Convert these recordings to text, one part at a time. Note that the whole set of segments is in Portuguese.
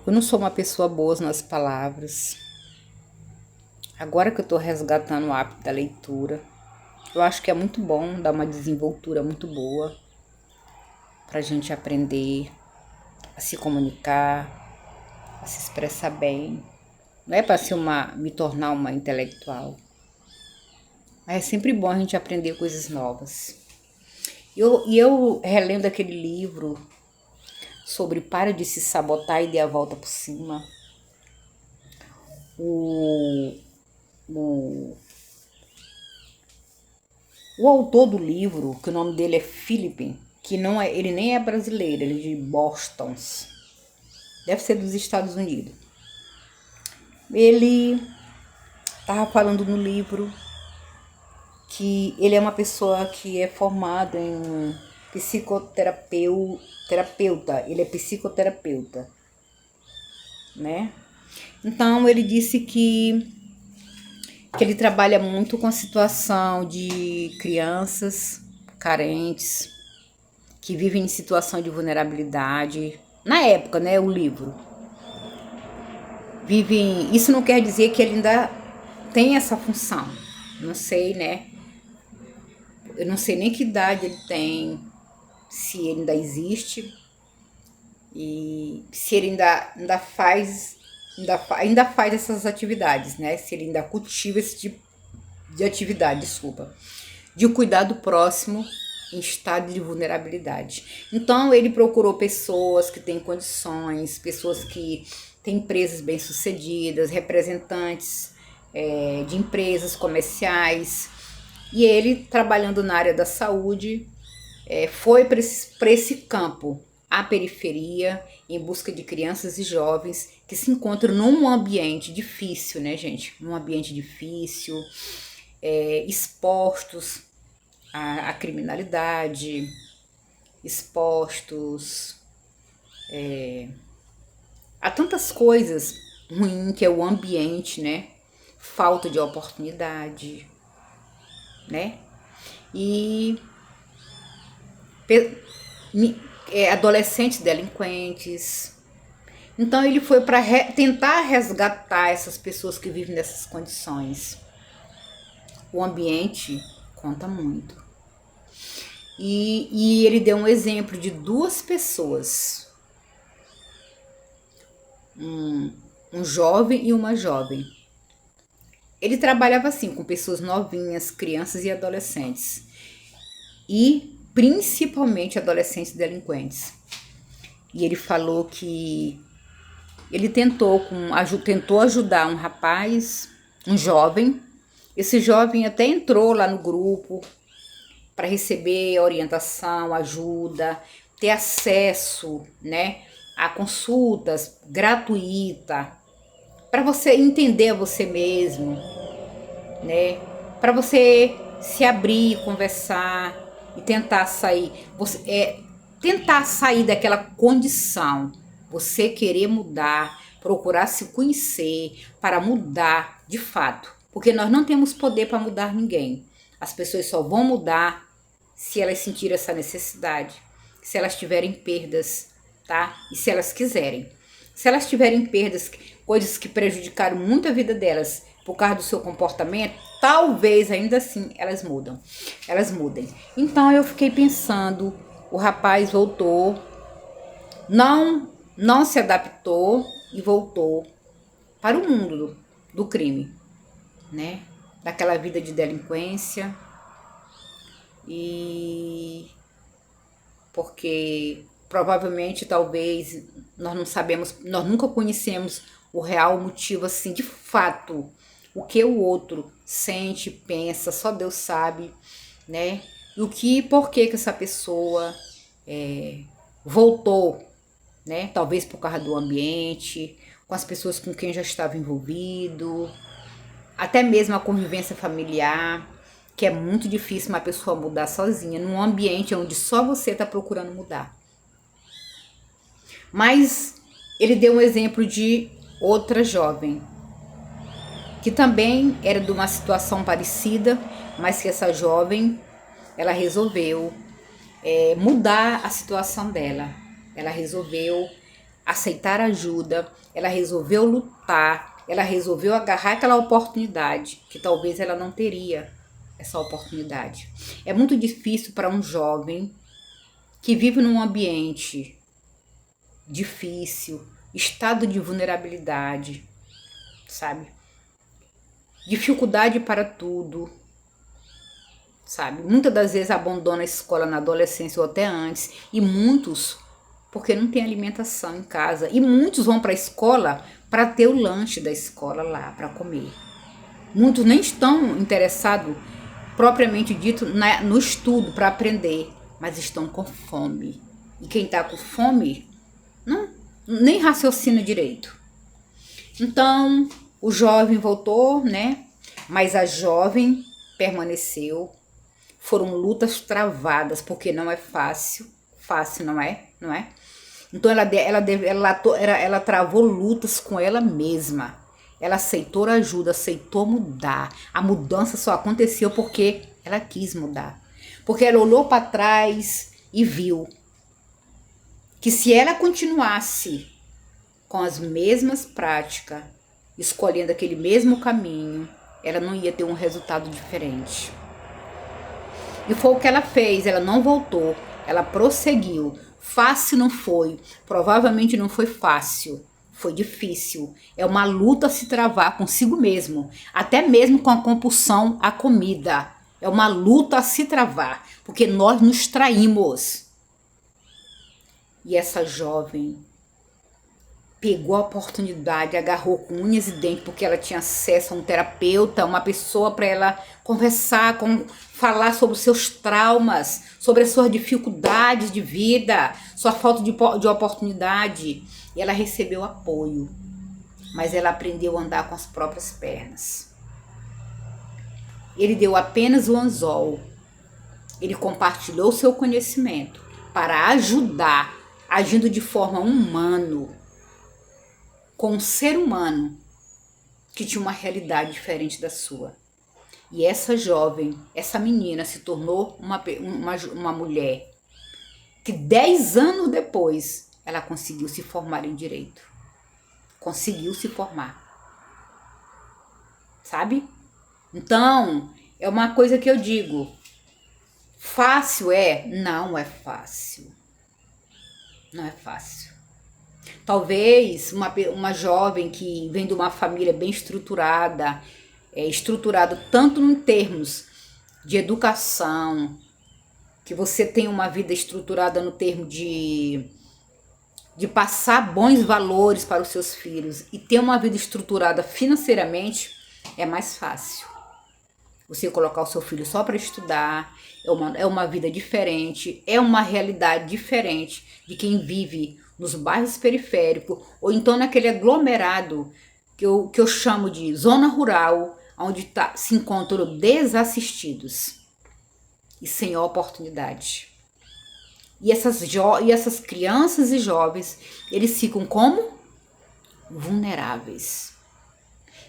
Eu não sou uma pessoa boa nas palavras. Agora que eu tô resgatando o hábito da leitura, eu acho que é muito bom dar uma desenvoltura muito boa pra gente aprender a se comunicar, a se expressar bem. Não é para me tornar uma intelectual, mas é sempre bom a gente aprender coisas novas. E eu relendo aquele livro sobre Para de se sabotar e dê a volta por cima. O, o, o autor do livro, que o nome dele é Philip, que não é, ele nem é brasileiro, ele é de Boston, deve ser dos Estados Unidos. Ele estava falando no livro que ele é uma pessoa que é formada em terapeuta, ele é psicoterapeuta, né? Então ele disse que ele trabalha muito com a situação de crianças carentes que vivem em situação de vulnerabilidade. Na época, né, o livro. Vivem, isso não quer dizer que ele ainda tem essa função. Não sei, né? Eu não sei nem que idade ele tem, se ele ainda existe e se ele ainda faz essas atividades, né? Se ele ainda cultiva esse tipo de atividade, desculpa, de cuidar do próximo em estado de vulnerabilidade. Então ele procurou pessoas que têm condições, pessoas que têm empresas bem-sucedidas, representantes de empresas comerciais. E ele, trabalhando na área da saúde, foi para esse campo, a periferia, em busca de crianças e jovens que se encontram num ambiente difícil, né, gente? Num ambiente difícil, expostos à criminalidade, expostos a tantas coisas ruins que é o ambiente, né? Falta de oportunidade, né? E adolescentes delinquentes. Então ele foi para tentar resgatar essas pessoas que vivem nessas condições. O ambiente conta muito. E ele deu um exemplo de duas pessoas, um jovem e uma jovem. Ele trabalhava assim com pessoas novinhas, crianças e adolescentes. E principalmente adolescentes delinquentes. E ele falou que ele tentou ajudar um rapaz, um jovem. Esse jovem até entrou lá no grupo para receber orientação, ajuda, ter acesso, né, a consultas gratuitas, para você entender você mesmo, né, para você se abrir, conversar e tentar sair, tentar sair daquela condição, você querer mudar, procurar se conhecer para mudar de fato, porque nós não temos poder para mudar ninguém. As pessoas só vão mudar se elas sentirem essa necessidade, se elas tiverem perdas, tá? E se elas quiserem. Se elas tiverem perdas, coisas que prejudicaram muito a vida delas por causa do seu comportamento, talvez ainda assim elas mudem. Então eu fiquei pensando, o rapaz voltou, não se adaptou e voltou para o mundo do crime, né? Daquela vida de delinquência. E porque provavelmente, talvez, nós não sabemos, nós nunca conhecemos o real motivo assim, de fato, o que o outro sente, pensa, só Deus sabe, né? E por que essa pessoa voltou, né? Talvez por causa do ambiente, com as pessoas com quem já estava envolvido, até mesmo a convivência familiar, que é muito difícil uma pessoa mudar sozinha, num ambiente onde só você está procurando mudar. Mas ele deu um exemplo de outra jovem, que também era de uma situação parecida, mas que essa jovem, ela resolveu mudar a situação dela. Ela resolveu aceitar ajuda, ela resolveu lutar, ela resolveu agarrar aquela oportunidade, que talvez ela não teria essa oportunidade. É muito difícil para um jovem que vive num ambiente difícil, estado de vulnerabilidade, sabe? Dificuldade para tudo, sabe? Muitas das vezes abandona a escola na adolescência ou até antes, e muitos porque não tem alimentação em casa, e muitos vão para a escola para ter o lanche da escola lá para comer. Muitos nem estão interessados propriamente dito no estudo para aprender, mas estão com fome. E quem está com fome não nem raciocina direito. Então o jovem voltou, né? Mas a jovem permaneceu. Foram lutas travadas, porque não é fácil. Fácil não é? Não é? Então ela travou lutas com ela mesma. Ela aceitou ajuda, aceitou mudar. A mudança só aconteceu porque ela quis mudar. Porque ela olhou para trás e viu que se ela continuasse com as mesmas práticas, escolhendo aquele mesmo caminho, ela não ia ter um resultado diferente. E foi o que ela fez, ela não voltou, ela prosseguiu. Fácil não foi, provavelmente não foi fácil, foi difícil. É uma luta a se travar consigo mesmo, até mesmo com a compulsão à comida. É uma luta a se travar, porque nós nos traímos. E essa jovem pegou a oportunidade, agarrou com unhas e dentes, porque ela tinha acesso a um terapeuta, uma pessoa para ela conversar, falar sobre os seus traumas, sobre as suas dificuldades de vida, sua falta de oportunidade. E ela recebeu apoio, mas ela aprendeu a andar com as próprias pernas. Ele deu apenas o anzol. Ele compartilhou seu conhecimento para ajudar, agindo de forma humana, com um ser humano que tinha uma realidade diferente da sua. E essa jovem, essa menina se tornou uma mulher que 10 anos depois ela conseguiu se formar em direito. Conseguiu se formar. Sabe? Então, é uma coisa que eu digo. Fácil é? Não é fácil. Não é fácil. Talvez uma jovem que vem de uma família bem estruturada, estruturado tanto em termos de educação, que você tem uma vida estruturada no termo de passar bons valores para os seus filhos e ter uma vida estruturada financeiramente, é mais fácil. Você colocar o seu filho só para estudar, é uma vida diferente, é uma realidade diferente de quem vive nos bairros periféricos, ou então naquele aglomerado que eu chamo de zona rural, onde se encontram desassistidos e sem oportunidade. E essas crianças e jovens, eles ficam como? Vulneráveis.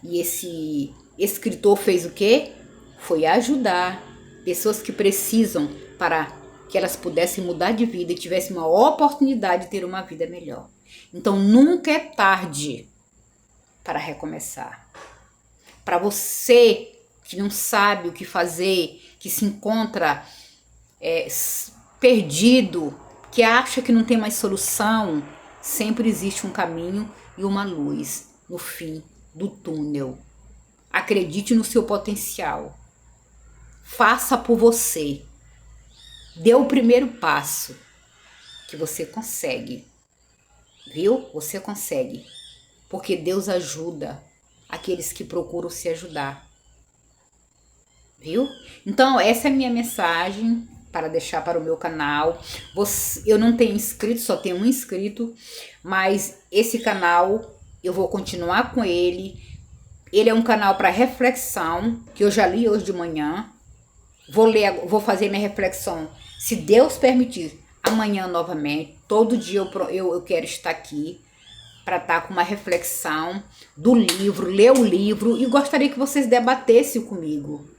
E esse escritor fez o quê? Foi ajudar pessoas que precisam para que elas pudessem mudar de vida e tivessem uma oportunidade de ter uma vida melhor. Então nunca é tarde para recomeçar. Para você que não sabe o que fazer, que se encontra perdido, que acha que não tem mais solução, sempre existe um caminho e uma luz no fim do túnel. Acredite no seu potencial. Faça por você. Dê o primeiro passo, que você consegue. Viu? Você consegue. Porque Deus ajuda aqueles que procuram se ajudar. Viu? Então, essa é a minha mensagem para deixar para o meu canal. Eu não tenho inscrito, só tenho um inscrito, mas esse canal eu vou continuar com ele. Ele é um canal para reflexão, que eu já li hoje de manhã. Vou fazer minha reflexão, se Deus permitir, amanhã novamente. Todo dia eu quero estar aqui para estar com uma reflexão do livro, ler o livro, e gostaria que vocês debatessem comigo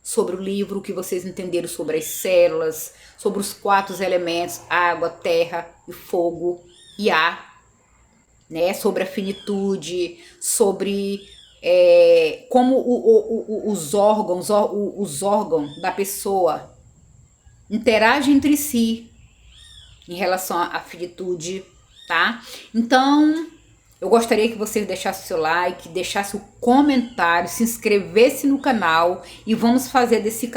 sobre o livro, o que vocês entenderam sobre as células, sobre os 4 elementos, água, terra e fogo e ar. né? Sobre a finitude, sobre como os órgãos da pessoa interagem entre si em relação à finitude, tá? Então, eu gostaria que você deixasse o seu like, deixasse o comentário, se inscrevesse no canal e vamos fazer esse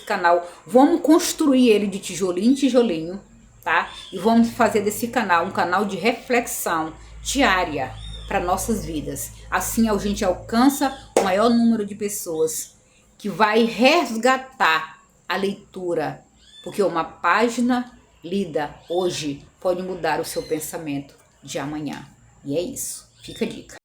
canal, vamos construir ele de tijolinho em tijolinho, tá? E vamos fazer desse canal um canal de reflexão diária para nossas vidas. Assim a gente alcança o maior número de pessoas que vai resgatar a leitura, porque uma página lida hoje pode mudar o seu pensamento de amanhã. E é isso. Fica a dica.